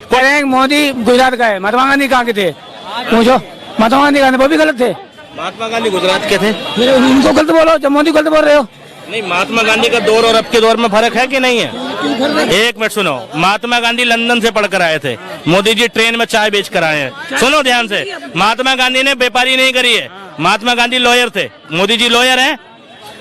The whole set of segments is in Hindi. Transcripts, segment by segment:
कह रहे हैं मोदी गुजरात का है, महात्मा गांधी कहाँ के थे? पूछो, महात्मा गांधी कहाँ थे? वो भी गलत थे। महात्मा गांधी गुजरात के थे। फिर उनको गलत बोलो जब मोदी गलत बोल रहे हो। नहीं, महात्मा गांधी का दौर और अब के दौर में फर्क है कि नहीं है? एक मिनट सुनो, महात्मा गांधी लंदन से पढ़कर आए थे, मोदी जी ट्रेन में चाय बेच कर आए हैं। सुनो ध्यान से, महात्मा गांधी ने व्यापारी नहीं करी है, महात्मा गांधी लॉयर थे, मोदी जी लॉयर हैं।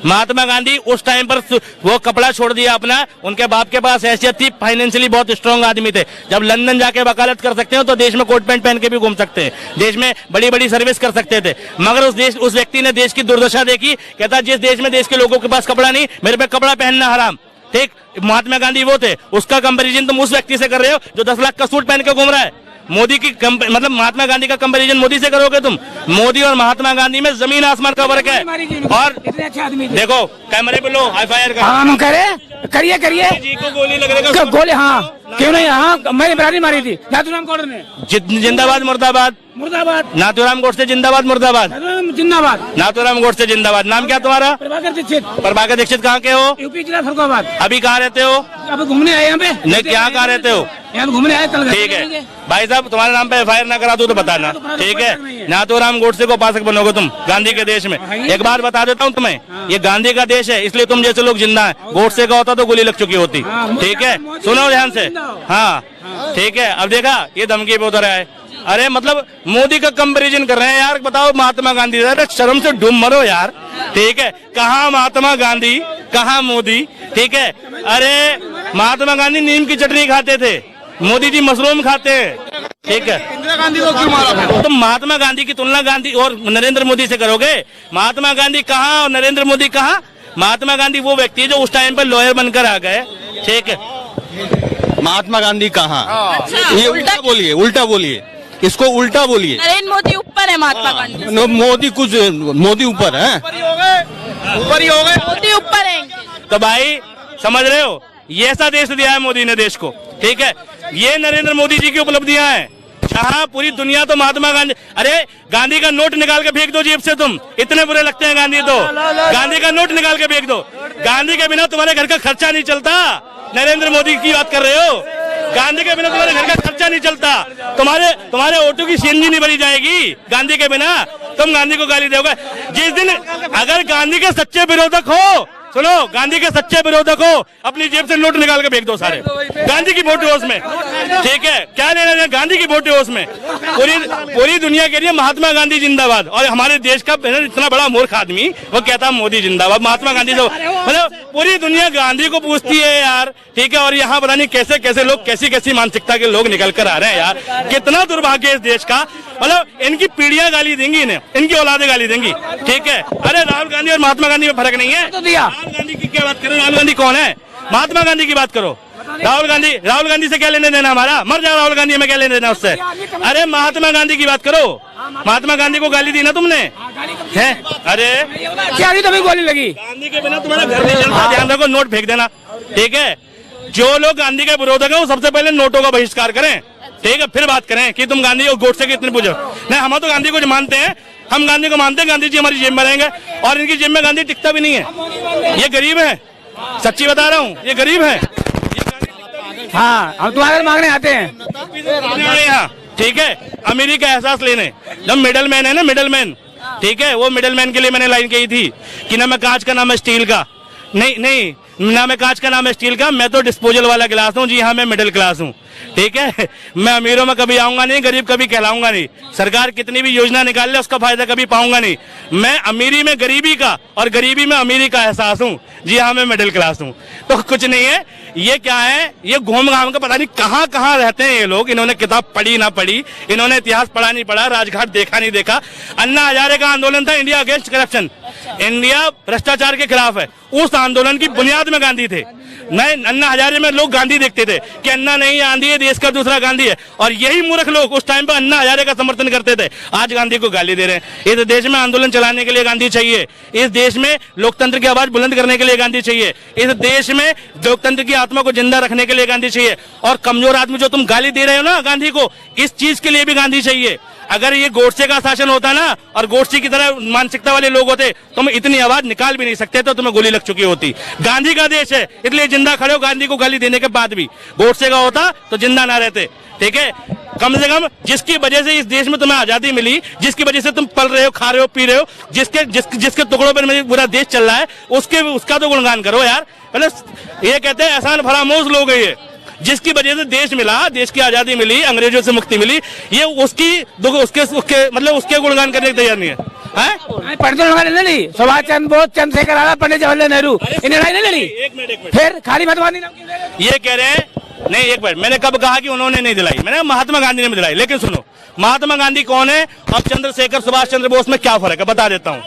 महात्मा गांधी उस टाइम पर वो कपड़ा छोड़ दिया अपना, उनके बाप के पास हैसियत थी, फाइनेंशियली बहुत स्ट्रांग आदमी थे। जब लंदन जाके वकालत कर सकते हो तो देश में कोट पैंट पहन के भी घूम सकते हैं, देश में बड़ी बड़ी सर्विस कर सकते थे। मगर उस व्यक्ति ने देश की दुर्दशा देखी, कहता जिस देश में देश के लोगों के पास कपड़ा नहीं, मेरे पे कपड़ा पहनना हराम। ठीक, महात्मा गांधी वो थे। उसका कंपेरिजन तुम उस व्यक्ति से कर रहे हो जो 10 लाख का सूट पहन के घूम रहा है। मोदी की मतलब महात्मा गांधी का कंपैरिजन मोदी से करोगे तुम? मोदी और महात्मा गांधी में जमीन आसमान का फर्क है। और इतने अच्छे आदमी थे। देखो कैमरे पे लो FIR का। हाँ करिए करिए जी को गोली लगेगा। गोली, हाँ क्यों नहीं, हाँ मैंने बरारी मारी थी नाथूराम गौड़ ने। जिंदाबाद मुर्दाबाद, मुर्दाबाद। नाथूराम गोडसे जिंदाबाद मुर्दाबाद, जिंदाबाद। नाथूराम गोडसे जिंदाबाद। नाम क्या तुम्हारा? प्रभाकर दीक्षित। प्रभाकर दीक्षित कहाँ के हो? यूपी जिला फरुखाबाद। अभी कहाँ रहते हो? अब घूमने आए यहाँ पे। नहीं, क्या कहाँ रहते हो? यहाँ घूमने आए कल। ठीक है भाई साहब, तुम्हारे नाम पे FIR ना करा दूं तो बताना, ठीक है? नाथूराम गोडसे को उपासक बनोगे तुम गांधी के देश में। एक बात बता देता हूँ तुम्हें, ये गांधी का देश है, इसलिए तुम जैसे लोग जिंदा हैं। गोडसे का होता तो गोली लग चुकी होती। ठीक है, सुनो ध्यान से। हाँ ठीक है, अब देखा ये धमकी पे उतर आए। अरे मतलब मोदी का कंपैरिजन कर रहे हैं यार, बताओ महात्मा गांधी। अरे शर्म से डूब मरो यार। ठीक है, कहाँ महात्मा गांधी, कहाँ मोदी? ठीक है, अरे महात्मा गांधी नीम की चटनी खाते थे, मोदी जी मशरूम खाते हैं। ठीक है, इंदिरा गांधी को क्यों मारा? तुम महात्मा गांधी की तुलना गांधी और नरेंद्र मोदी से करोगे? महात्मा गांधी कहाँ और नरेंद्र मोदी कहाँ? महात्मा गांधी वो व्यक्ति है जो उस टाइम पर लॉयर बनकर आ गए। ठीक है, महात्मा गांधी कहाँ? ये उल्टा बोलिए, उल्टा बोलिए, इसको उल्टा बोलिए। नरेंद्र मोदी ऊपर है महात्मा गांधी। मोदी कुछ, मोदी ऊपर है, ऊपर ही हो गए। मोदी ऊपर है। तो भाई समझ रहे हो, ये ऐसा देश दिया है मोदी ने देश को। ठीक है, ये नरेंद्र मोदी जी की उपलब्धियां हैं। जहाँ पूरी दुनिया तो महात्मा गांधी, अरे गांधी का नोट निकाल के फेंक दो जेब से, तुम इतने बुरे लगते हैं गांधी तो। गांधी का नोट निकाल के फेंक दो, गांधी के बिना तुम्हारे घर का खर्चा नहीं चलता। नरेंद्र मोदी की बात कर रहे हो, गांधी के बिना तुम्हारे घर का खर्चा नहीं चलता। तुम्हारे ऑटो की CNG नहीं भरी जाएगी गांधी के बिना। तुम गांधी को गाली दोगे जिस दिन, अगर गांधी के सच्चे विरोधक हो, सुनो, गांधी के सच्चे विरोधक हो, अपनी जेब से नोट निकाल के फेंक दो सारे। गांधी की वोट है उसमें। ठीक है, क्या लेना है? गांधी की वोट है उसमें। पूरी दुनिया के लिए महात्मा गांधी जिंदाबाद। और हमारे देश का इतना बड़ा मूर्ख आदमी वो कहता मोदी जिंदाबाद, महात्मा गांधी जो, मतलब पूरी दुनिया गांधी को पूछती है यार। ठीक है, और यहाँ पता नहीं कैसे कैसे लोग, कैसी कैसी मानसिकता के लोग निकल कर आ रहे हैं यार। कितना दुर्भाग्य इस देश का, मतलब इनकी पीढ़ियां गाली देंगी इन्हें, इनकी औलादे गाली देंगी। ठीक है, अरे राहुल गांधी और महात्मा गांधी में फर्क नहीं है। तो दिया राहुल गांधी की क्या बात करो? राहुल गांधी कौन है? महात्मा गांधी की बात करो। राहुल गांधी से क्या लेने देना हमारा? मर जाओ राहुल गांधी, हमें क्या लेने देना उससे? अरे महात्मा गांधी की बात करो। महात्मा गांधी को गाली दी ना तुमने, है? अरे क्या तुम्हें गोली लगी? गांधी के बिना तुम्हारा घर नहीं चलता। ध्यान रखो, नोट फेंक देना। ठीक है, जो लोग गांधी के विरोधक है वो सबसे पहले नोटों का बहिष्कार करें। ठीक है, फिर बात करें कि तुम गांधी और गोडसे के इतने पूछो। नहीं, हम तो गांधी को जो मानते हैं, हम गांधी को मानते हैं, गांधी जी हमारी जेब में रहेंगे। और इनकी जेब में गांधी टिकता भी नहीं है। ये गरीब है, सच्ची बता रहा हूँ, ये गरीब है। हाँ, हम तुम्हारे मांगने आते हैं यहाँ। ठीक है, अमीरी का एहसास लेने। जब मिडल मैन है ना, मिडल मैन, ठीक है, वो मिडल मैन के लिए मैंने लाइन कही थी कि ना मैं कांच का, ना मैं स्टील का। नहीं, ना मैं कांच का, ना मैं स्टील का, मैं तो डिस्पोजल वाला गिलास हूँ। जी हाँ, मैं मिडिल क्लास हूँ। ठीक है, मैं अमीरों में कभी आऊंगा नहीं, गरीब कभी कहलाऊंगा नहीं। सरकार कितनी भी योजना निकाल ले उसका फायदा कभी पाऊंगा नहीं। मैं अमीरी में गरीबी का और गरीबी में अमीरी का एहसास हूँ। जी हाँ, मैं मिडिल क्लास हूँ। तो कुछ नहीं है, ये क्या है, ये घूम घाम का पता नहीं कहाँ कहाँ रहते हैं ये लोग। इन्होंने किताब पढ़ी ना पढ़ी, इन्होंने इतिहास पढ़ा नहीं पढ़ा, राजघाट देखा नहीं देखा। अन्ना हजारे का आंदोलन था इंडिया अगेंस्ट करप्शन, इंडिया भ्रष्टाचार के खिलाफ है। उस आंदोलन की बुनियाद में गांधी थे। नहीं, अन्ना हजारे में लोग गांधी देखते थे कि अन्ना नहीं गांधी है, देश का दूसरा गांधी है। और यही मूर्ख लोग उस टाइम पर अन्ना हजारे का समर्थन करते थे, आज गांधी को गाली दे रहे हैं। इस देश में आंदोलन चलाने के लिए गांधी चाहिए। इस देश में लोकतंत्र की आवाज बुलंद करने के लिए गांधी चाहिए। इस देश में लोकतंत्र की आत्मा को जिंदा रखने के लिए गांधी चाहिए। और कमजोर आदमी जो तुम गाली दे रहे हो ना गांधी को, इस चीज के लिए भी गांधी चाहिए। अगर ये गोडसे का शासन होता ना और गोडसे की तरह मानसिकता वाले लोग होते तो हम इतनी आवाज निकाल भी नहीं सकते, तो तुम्हें गोली लग चुकी होती। गांधी का देश है इसलिए जिंदा खड़े हो, गांधी को गाली देने के बाद भी। गोडसे का होता तो जिंदा ना रहते, ठीक है। कम से कम जिसकी वजह से इस देश में तुम्हें आजादी मिली, जिसकी वजह से तुम पल रहे हो, खा रहे हो, पी रहे हो, जिसके टुकड़ों पर पूरा देश चल रहा है, उसका तो गुणगान करो यार। पहले ये कहते हैं एहसान फरामोश लोग है ये, जिसकी वजह से देश मिला, देश की आजादी मिली, अंग्रेजों से मुक्ति मिली, ये उसके गुणगान करने के तैयार नहीं है। पंडित लड़ाई नहीं लड़ी, सुभाष चंद्र बोस, चंद्रशेखर आजाद, पंडित जवाहरलाल नेहरू, इन लड़ाई नहीं लड़ी। एक मिनट फिर खाली मतवानी ये कह रहे हैं नहीं, एक मिनट, मैंने कब कहा कि उन्होंने नहीं दिलाई? मैंने महात्मा गांधी ने दिलाई। लेकिन सुनो, महात्मा गांधी कौन है और चंद्रशेखर सुभाष चंद्र बोस में क्या फर्क है बता देता हूँ।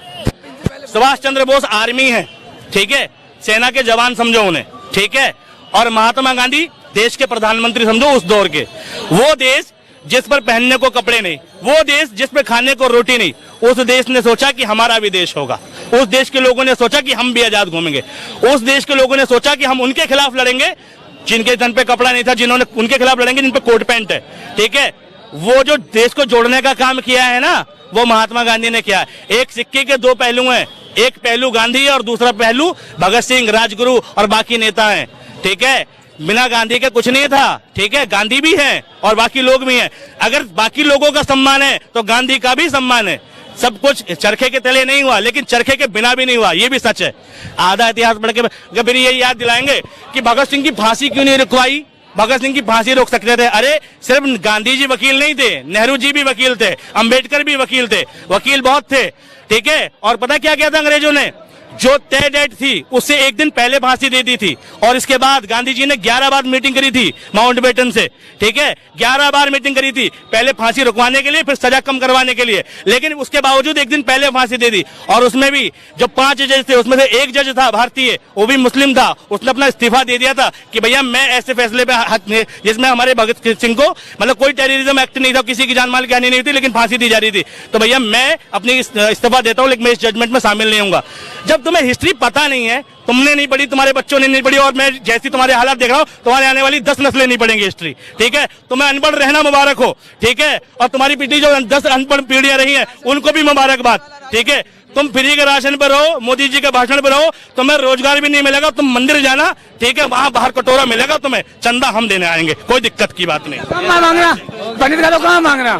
सुभाष चंद्र बोस आर्मी है, ठीक है, सेना के जवान समझो उन्हें, ठीक है। और महात्मा गांधी देश के प्रधानमंत्री समझो उस दौर के। वो देश जिस पर पहनने को कपड़े नहीं, वो देश जिस पर खाने को रोटी नहीं, उस देश ने सोचा कि हमारा भी देश होगा। उस देश के लोगों ने सोचा कि हम भी आजाद घूमेंगे। उस देश के लोगों ने सोचा कि हम उनके खिलाफ लड़ेंगे जिनके तन पे कपड़ा नहीं था, जिन्होंने उनके खिलाफ लड़ेंगे जिन पे कोट पैंट है, ठीक है। वो जो देश को जोड़ने का काम किया है ना, वो महात्मा गांधी ने किया। एक सिक्के के दो पहलू हैं, एक पहलू गांधी और दूसरा पहलू भगत सिंह, राजगुरु और बाकी नेता हैं, ठीक है। बिना गांधी के कुछ नहीं था, ठीक है। गांधी भी है और बाकी लोग भी हैं। अगर बाकी लोगों का सम्मान है तो गांधी का भी सम्मान है। सब कुछ चरखे के तले नहीं हुआ, लेकिन चरखे के बिना भी नहीं हुआ, ये भी सच है। आधा इतिहास पढ़ के फिर ये याद दिलाएंगे कि भगत सिंह की फांसी क्यों नहीं रुकवाई। भगत सिंह की फांसी रोक सकते थे। अरे सिर्फ गांधी जी वकील नहीं थे, नेहरू जी भी वकील थे, अंबेडकर भी वकील थे, वकील बहुत थे, ठीक है। और पता क्या किया था अंग्रेजों ने? जो तय डेट थी उससे एक दिन पहले फांसी दे दी थी। और इसके बाद गांधी जी ने 11 बार मीटिंग करी थी माउंटबेटन से, ठीक है। 11 बार मीटिंग करी थी, पहले फांसी रुकवाने के लिए, फिर सजा कम करवाने के लिए। लेकिन उसके बावजूद एक दिन पहले फांसी दे दी। और उसमें भी जो 5 जज थे उसमें से एक जज था भारतीय, वो भी मुस्लिम था, उसने अपना इस्तीफा दे दिया था कि भैया मैं ऐसे फैसले पे हक नहीं, जिसमें हमारे भगत सिंह को मतलब कोई टेररिज्म एक्ट नहीं था, किसी की जान माल की हानि नहीं थी, लेकिन फांसी दी जा रही थी। तो भैया मैं अपनी इस्तीफा देता हूँ, लेकिन मैं इस जजमेंट में शामिल नहीं हूँ। जब तुम्हें हिस्ट्री पता नहीं है, तुमने नहीं पढ़ी, तुम्हारे बच्चों ने नहीं पढ़ी, और मैं जैसी तुम्हारे हालात देख रहा हूं, तुम्हारे आने वाली 10 नस्लें नहीं पढ़ेंगी हिस्ट्री, ठीक है। तुम्हें अनपढ़ रहना मुबारक हो, ठीक है। और तुम्हारी पीढ़ी जो 10 अनपढ़ पीढ़ियां रही हैं उनको भी मुबारकबाद, ठीक है। तुम फ्री के राशन पर रहो, मोदी जी के भाषण पर रहो, तुम्हें रोजगार भी नहीं मिलेगा, तुम मंदिर जाना, ठीक है, वहां बाहर कटोरा मिलेगा तुम्हें, चंदा हम देने आएंगे, कोई दिक्कत की बात नहीं। मांगना पंडित का तो कहाँ मांगना।